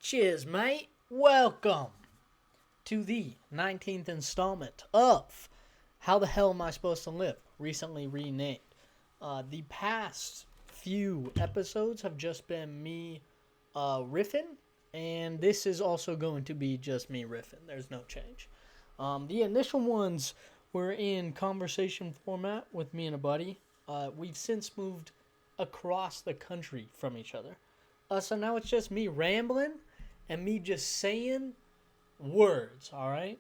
Cheers, mate. Welcome to the 19th installment of How the Hell Am I Supposed to Live? Recently renamed. The past few episodes have just been me riffing, and this is also going to be just me riffing. There's no change. The initial ones were in conversation format with me and a buddy. We've since moved across the country from each other. So now it's just me rambling and me just saying words, alright?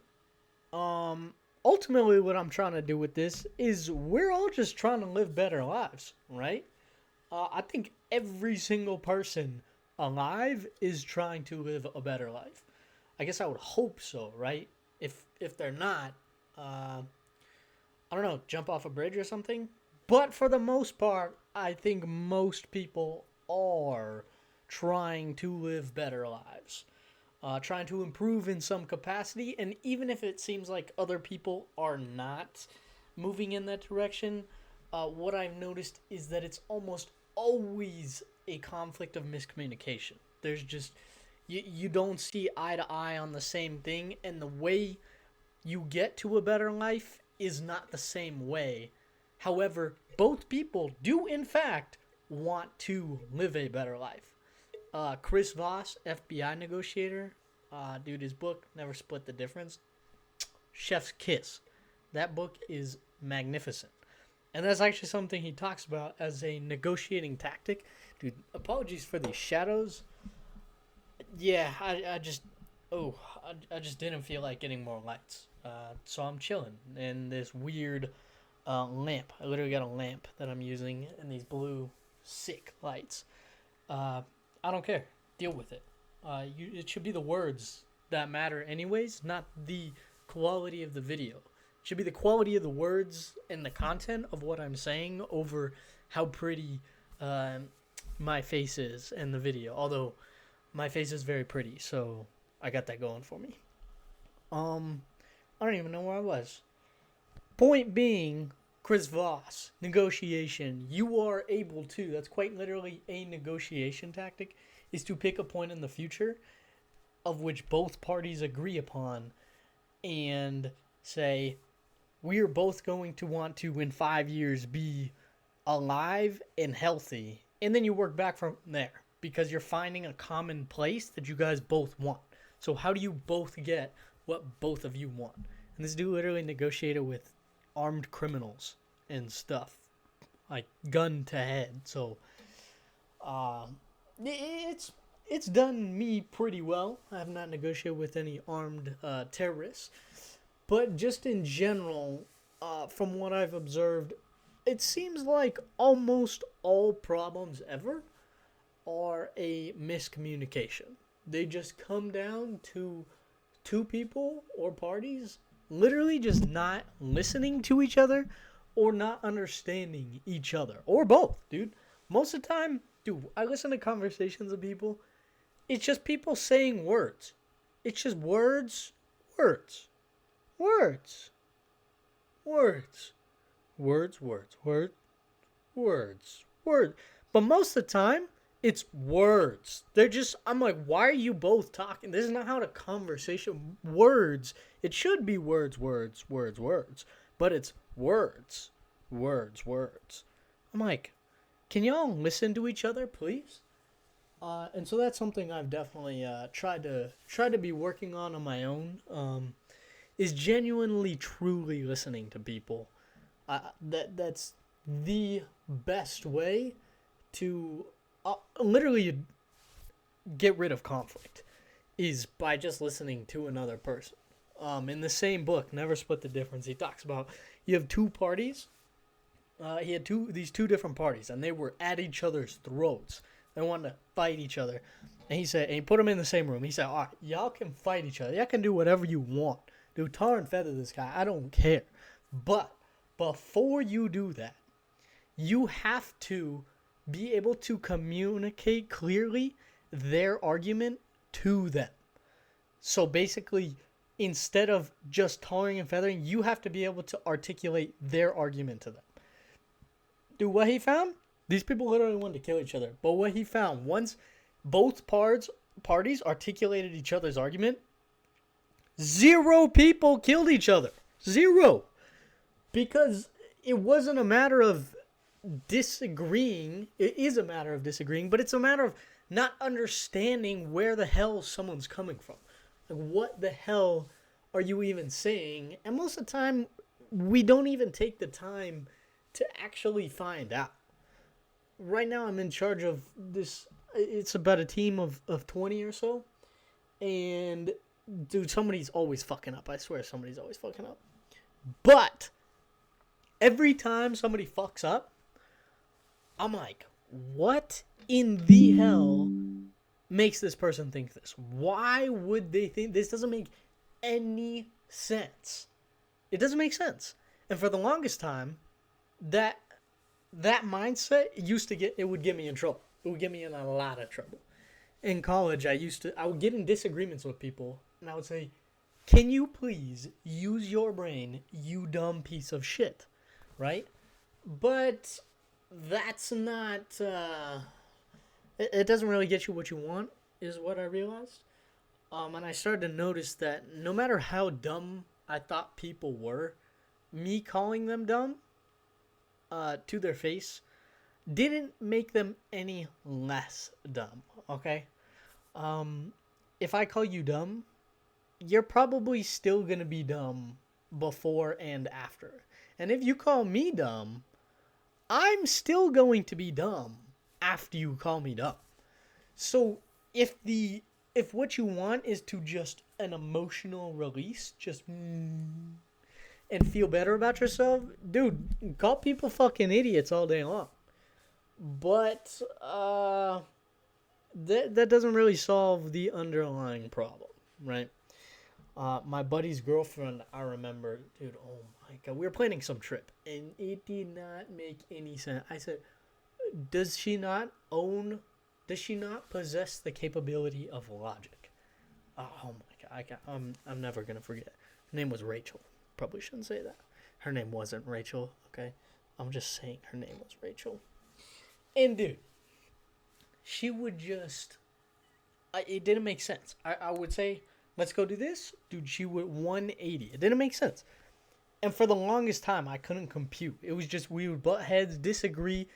Ultimately what I'm trying to do with this is we're all just trying to live better lives, right? I think every single person alive is trying to live a better life. I guess I would hope so, right? If they're not, I don't know, jump off a bridge or something. But for the most part, I think most people are trying to live better lives, trying to improve in some capacity. And even if it seems like other people are not moving in that direction, what I've noticed is that it's almost always a conflict of miscommunication. There's just, you don't see eye to eye on the same thing, and the way you get to a better life is not the same way. However, both people do in fact want to live a better life. Chris Voss, FBI negotiator, dude, his book, Never Split the Difference, chef's kiss. That book is magnificent. And that's actually something he talks about as a negotiating tactic. Dude, apologies for the shadows. Yeah, I just didn't feel like getting more lights. So I'm chilling in this weird lamp. I literally got a lamp that I'm using and these blue sick lights. I don't care. Deal with it. It should be the words that matter anyways, not the quality of the video. It should be the quality of the words and the content of what I'm saying over how pretty my face is in the video. Although my face is very pretty, so I got that going for me. I don't even know where I was. Point being, Chris Voss, negotiation. You are able to, that's quite literally a negotiation tactic, is to pick a point in the future of which both parties agree upon and say, we are both going to want to, in 5 years, be alive and healthy. And then you work back from there because you're finding a common place that you guys both want. So how do you both get what both of you want? And this dude literally negotiated with armed criminals and stuff, like gun to head. So it's done me pretty well. I have not negotiated with any armed terrorists, but just in general, from what I've observed, it seems like almost all problems ever are a miscommunication. They just come down to two people or parties literally just not listening to each other or not understanding each other. Or both, dude. Most of the time, dude, I listen to conversations of people. It's just people saying words. It's just words, words, words, words, words, words, words, words, words. But most of the time, it's words. They're just, I'm like, why are you both talking? This is not how the conversation, words. It should be words, words, words, words. But it's words, words, words. I'm like, can y'all listen to each other, please? And so that's something I've definitely tried to be working on my own. Is genuinely, truly listening to people. That's the best way to literally get rid of conflict, is by just listening to another person. In the same book, Never Split the Difference, he talks about you have two parties. He had these two different parties, and they were at each other's throats. They wanted to fight each other. And he put them in the same room. He said, all right, y'all can fight each other. Y'all can do whatever you want. Do tar and feather this guy. I don't care. But before you do that, you have to be able to communicate clearly their argument to them. So basically, instead of just tarring and feathering, you have to be able to articulate their argument to them. Dude, what he found? These people literally wanted to kill each other. But what he found, once both parts parties articulated each other's argument, 0 people killed each other. 0. Because it wasn't a matter of disagreeing. It is a matter of disagreeing, but it's a matter of not understanding where the hell someone's coming from. Like, what the hell are you even saying? And most of the time, we don't even take the time to actually find out. Right now, I'm in charge of this. It's about a team of 20 or so. And, dude, somebody's always fucking up. I swear somebody's always fucking up. But every time somebody fucks up, I'm like, what in the hell makes this person think this? Why would they think this? Doesn't make any sense. It doesn't make sense. And for the longest time, that mindset would get me in trouble. It would get me in a lot of trouble. In college, I would get in disagreements with people, and I would say, can you please use your brain, you dumb piece of shit, right? But that's not, it doesn't really get you what you want, is what I realized. And I started to notice that no matter how dumb I thought people were, me calling them dumb to their face didn't make them any less dumb, okay? If I call you dumb, you're probably still going to be dumb before and after. And if you call me dumb, I'm still going to be dumb after you call me dumb. So if what you want is to just an emotional release, just and feel better about yourself, dude, call people fucking idiots all day long. But that doesn't really solve the underlying problem, right? My buddy's girlfriend, I remember, dude, oh my God, we were planning some trip, and it did not make any sense. I said, does she not possess the capability of logic? Oh my God, I'm never going to forget. Her name was Rachel. Probably shouldn't say that. Her name wasn't Rachel, okay? I'm just saying her name was Rachel. And dude, she would just, it didn't make sense. I would say, let's go do this. Dude, she would 180. It didn't make sense. And for the longest time, I couldn't compute. It was just, we would butt heads, disagree,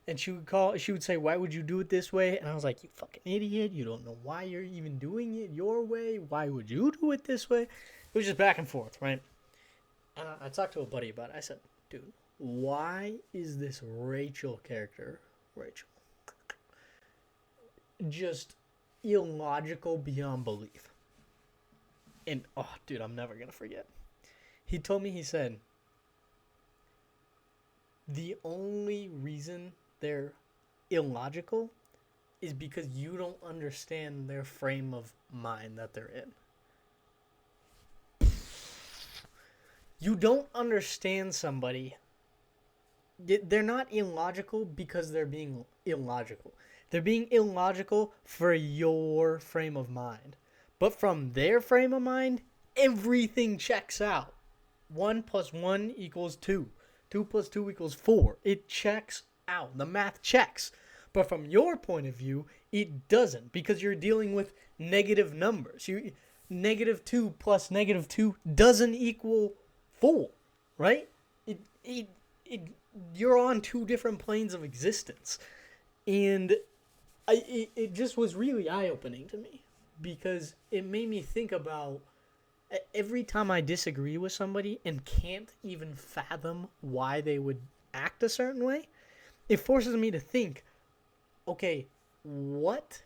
and she would say, why would you do it this way? And I was like, you fucking idiot. You don't know why you're even doing it your way. Why would you do it this way? It was just back and forth, right? And I talked to a buddy about it. I said, dude, why is this Rachel character, Rachel, just illogical beyond belief? And, oh, dude, I'm never going to forget. He told me, he said, the only reason they're illogical is because you don't understand their frame of mind that they're in. You don't understand somebody. They're not illogical because they're being illogical. They're being illogical for your frame of mind. But from their frame of mind, everything checks out. 1 + 1 = 2. 2 + 2 = 4. It checks out. The math checks. But from your point of view, it doesn't, because you're dealing with negative numbers. -2 + -2 doesn't equal 4, right? You're on 2 different planes of existence. And it just was really eye-opening to me, because it made me think about every time I disagree with somebody and can't even fathom why they would act a certain way, it forces me to think, okay, what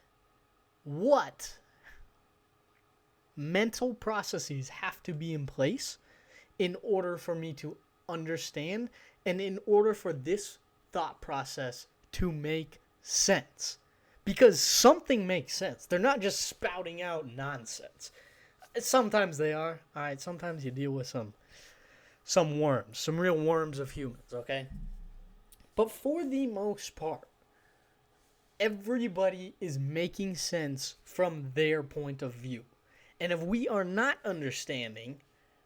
mental processes have to be in place in order for me to understand, and in order for this thought process to make sense? Because something makes sense. They're not just spouting out nonsense. Sometimes they are. All right, sometimes you deal with some worms, some real worms of humans, okay? But for the most part, everybody is making sense from their point of view. And if we are not understanding,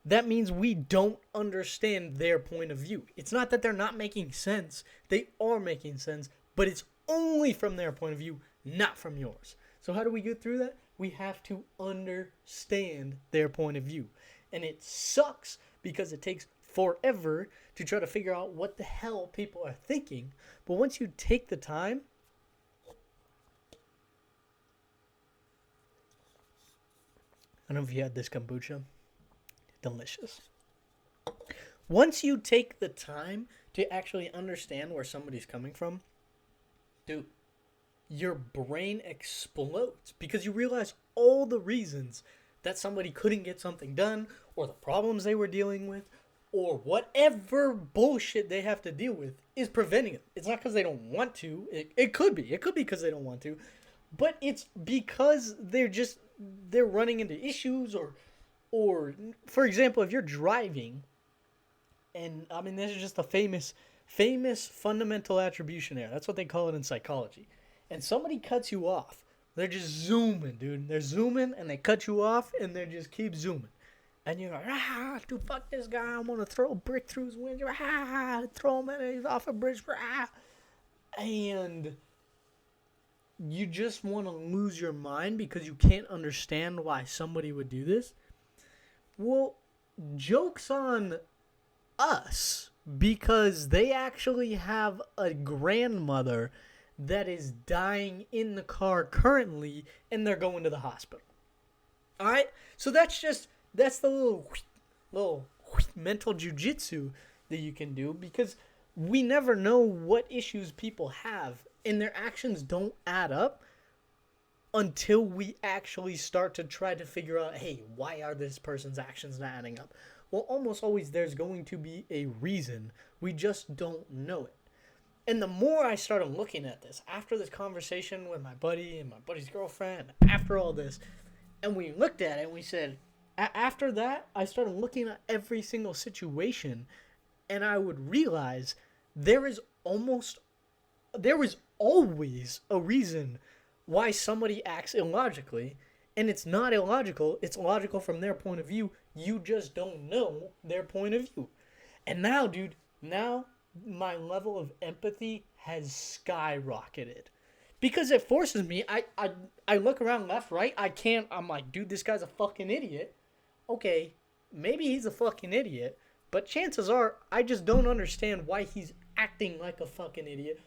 that means we don't understand their point of view. It's not that they're not making sense. They are making sense, but it's only from their point of view, not from yours. So how do we get through that? We have to understand their point of view. And it sucks because it takes forever to try to figure out what the hell people are thinking. But once you take the time, I don't know if you had this kombucha. Delicious. Once you take the time to actually understand where somebody's coming from, dude, your brain explodes because you realize all the reasons that somebody couldn't get something done, or the problems they were dealing with, or whatever bullshit they have to deal with is preventing it. It's not because they don't want to. It could be. It could be because they don't want to. But it's because they're running into issues, or for example, if you're driving, and I mean, this is just a famous fundamental attribution error. That's what they call it in psychology. And somebody cuts you off. They're just zooming, dude. They're zooming, and they cut you off, and they just keep zooming. And you're like, dude, fuck this guy. I'm going to throw a brick through his window. Throw him off a bridge. And you just want to lose your mind because you can't understand why somebody would do this. Well, joke's on us because they actually have a grandmother that is dying in the car currently, and they're going to the hospital. All right? So that's the little mental jujitsu that you can do, because we never know what issues people have, and their actions don't add up until we actually start to try to figure out, hey, why are this person's actions not adding up? Well, almost always there's going to be a reason. We just don't know it. And the more I started looking at this, after this conversation with my buddy and my buddy's girlfriend, after all this, and we looked at it and we said, after that, I started looking at every single situation, and I would realize there is always a reason why somebody acts illogically, and it's not illogical, it's logical from their point of view. You just don't know their point of view. And now, dude, my level of empathy has skyrocketed. Because it forces me, I look around left, right, I'm like, dude, this guy's a fucking idiot. Okay, maybe he's a fucking idiot, but chances are, I just don't understand why he's acting like a fucking idiot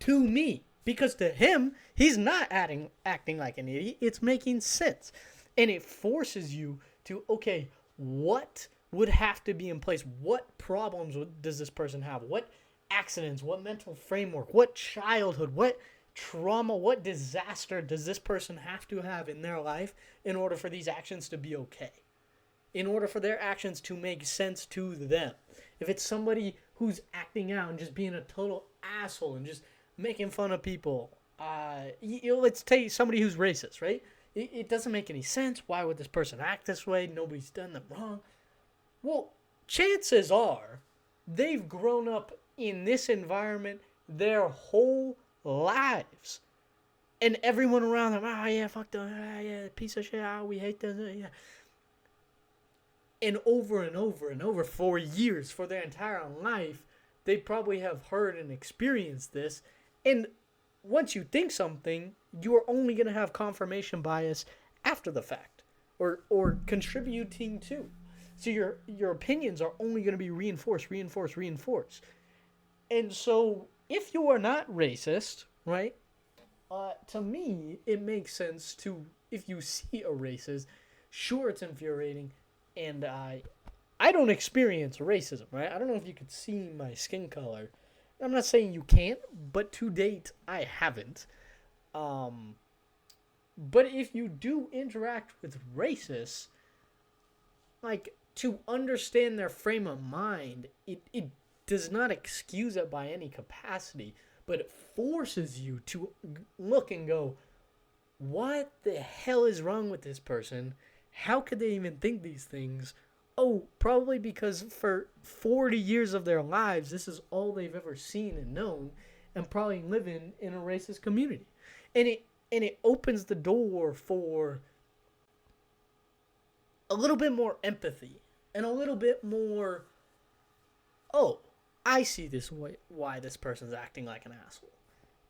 to me. Because to him, he's not acting like an idiot, it's making sense. And it forces you to, okay, what would have to be in place? What problems does this person have? What accidents? What mental framework? What childhood? What trauma? What disaster does this person have to have in their life in order for these actions to be okay? In order for their actions to make sense to them? If it's somebody who's acting out and just being a total asshole and just making fun of people, let's take somebody who's racist, right? It doesn't make any sense. Why would this person act this way? Nobody's done them wrong. Well, chances are they've grown up in this environment their whole lives. And everyone around them, yeah, fuck them, yeah, piece of shit, we hate them, yeah. And over and over and over for years, for their entire life, they probably have heard and experienced this. And once you think something, you are only going to have confirmation bias after the fact, or contributing to. So your opinions are only going to be reinforced. And so if you are not racist, right, to me, it makes sense to, if you see a racist, sure, it's infuriating, and I don't experience racism, right? I don't know if you could see my skin color. I'm not saying you can't, but to date, I haven't. But if you do interact with racists, like, to understand their frame of mind, it does not excuse it by any capacity, but it forces you to look and go, what the hell is wrong with this person? How could they even think these things? Oh, probably because for 40 years of their lives, this is all they've ever seen and known, and probably living in a racist community. And it opens the door for a little bit more empathy and a little bit more, oh, I see why this person's acting like an asshole.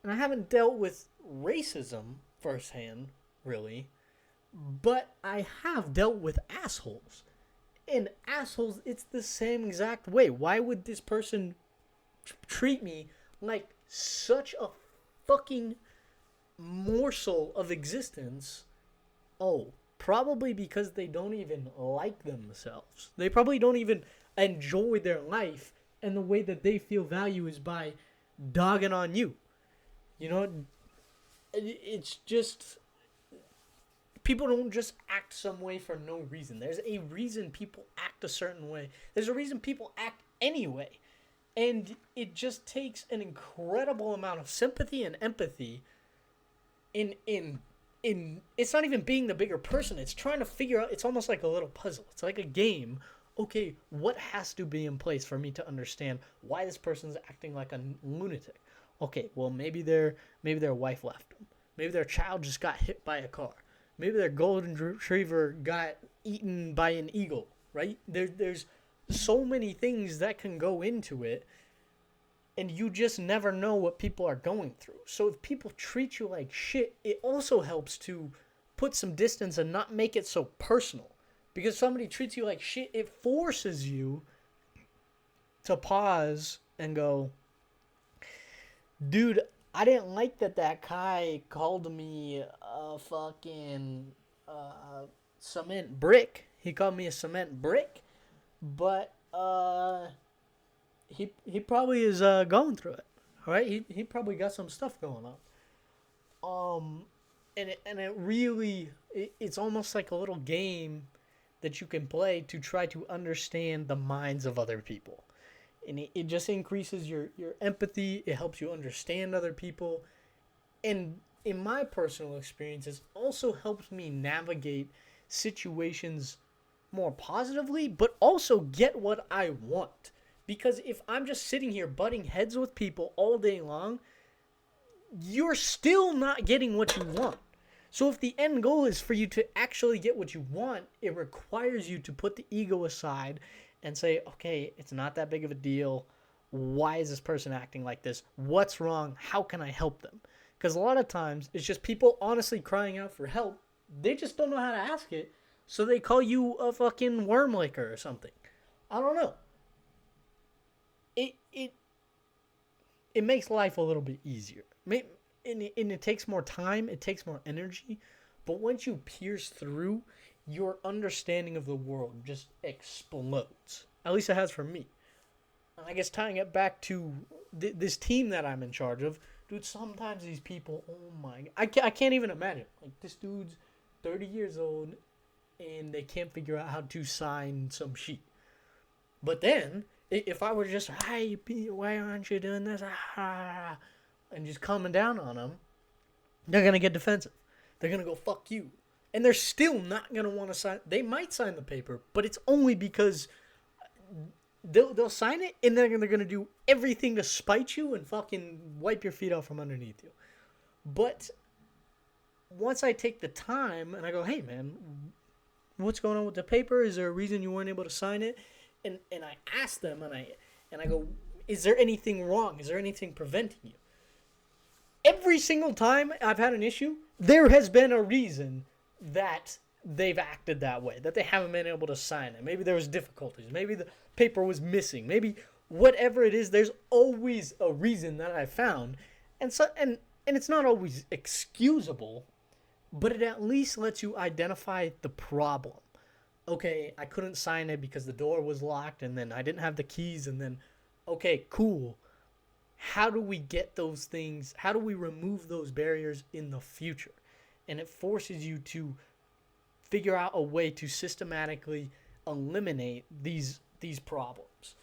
And I haven't dealt with racism firsthand, really, but I have dealt with assholes. And assholes, it's the same exact way. Why would this person treat me like such a fucking morsel of existence? Oh, probably because they don't even like themselves. They probably don't even enjoy their life, and the way that they feel value is by dogging on you. You know, it's just, people don't just act some way for no reason. There's a reason people act a certain way. There's a reason people act anyway. And it just takes an incredible amount of sympathy and empathy in it's not even being the bigger person. It's trying to figure out, it's almost like a little puzzle. It's like a game. Okay, what has to be in place for me to understand why this person's acting like a lunatic? Okay, well, maybe their wife left them. Maybe their child just got hit by a car. Maybe their golden retriever got eaten by an eagle, right? There's so many things that can go into it, and you just never know what people are going through. So if people treat you like shit, it also helps to put some distance and not make it so personal. Because somebody treats you like shit, it forces you to pause and go, dude, I didn't like that guy called me a fucking cement brick. He called me a cement brick, but he probably is going through it. All right, he probably got some stuff going on. And it really, it's almost like a little game that you can play to try to understand the minds of other people. And it just increases your empathy. It helps you understand other people. And in my personal experiences, also helps me navigate situations more positively, but also get what I want. Because if I'm just sitting here butting heads with people all day long, you're still not getting what you want. So if the end goal is for you to actually get what you want, it requires you to put the ego aside and say, okay, it's not that big of a deal. Why is this person acting like this? What's wrong? How can I help them? Because a lot of times it's just people honestly crying out for help. They just don't know how to ask it. So they call you a fucking worm licker or something. I don't know. It makes life a little bit easier. And it takes more time. It takes more energy. But once you pierce through, your understanding of the world just explodes. At least it has for me. And I guess tying it back to this team that I'm in charge of, dude, sometimes these people, oh my, I can't even imagine. Like, this dude's 30 years old, and they can't figure out how to sign some sheet. But then, if I were just, hey, why aren't you doing this? And just calming down on them, they're going to get defensive. They're going to go, fuck you. And they're still not going to want to sign. They might sign the paper, but it's only because they'll sign it, and then they're going to do everything to spite you and fucking wipe your feet out from underneath you. But once I take the time and I go, hey, man, what's going on with the paper? Is there a reason you weren't able to sign it? And I ask them, and I go, is there anything wrong? Is there anything preventing you? Every single time I've had an issue, there has been a reason that they've acted that way, that they haven't been able to sign it. Maybe there was difficulties. Maybe the paper was missing. Maybe whatever it is, there's always a reason that I found. And it's not always excusable, but it at least lets you identify the problem. Okay, I couldn't sign it because the door was locked, and then I didn't have the keys, and then, okay, cool. How do we get those things? How do we remove those barriers in the future? And it forces you to figure out a way to systematically eliminate these problems.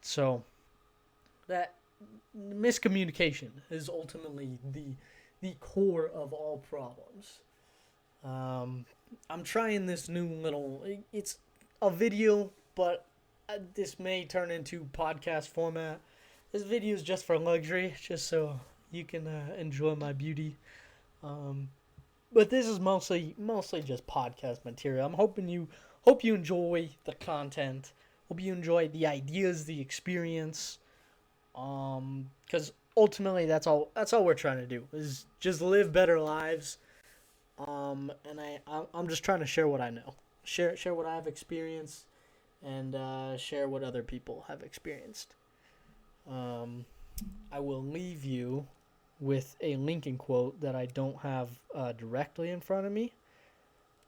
So that miscommunication is ultimately the core of all problems. I'm trying this new little, it's a video, but this may turn into podcast format. This video is just for luxury, just so you can enjoy my beauty. But this is mostly just podcast material. I'm hope you enjoy the content. Hope you enjoy the ideas, the experience. Because ultimately, that's all we're trying to do is just live better lives. And I'm just trying to share what I know, share what I've experienced, and share what other people have experienced. I will leave you with a Lincoln quote that I don't have directly in front of me.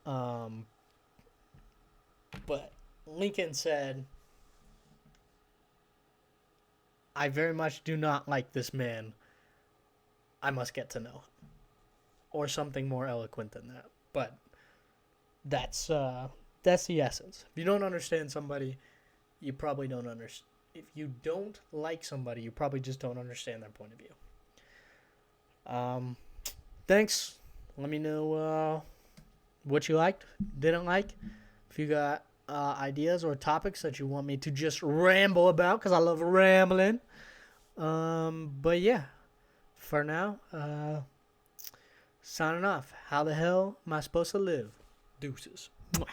But Lincoln said, "I very much do not like this man. I must get to know him," or something more eloquent than that. But that's the essence. If you don't understand somebody, you probably don't understand. If you don't like somebody, you probably just don't understand their point of view. Thanks. Let me know what you liked, didn't like. If you got ideas or topics that you want me to just ramble about, because I love rambling. But yeah, for now, signing off. How the hell am I supposed to live? Deuces. Mwah.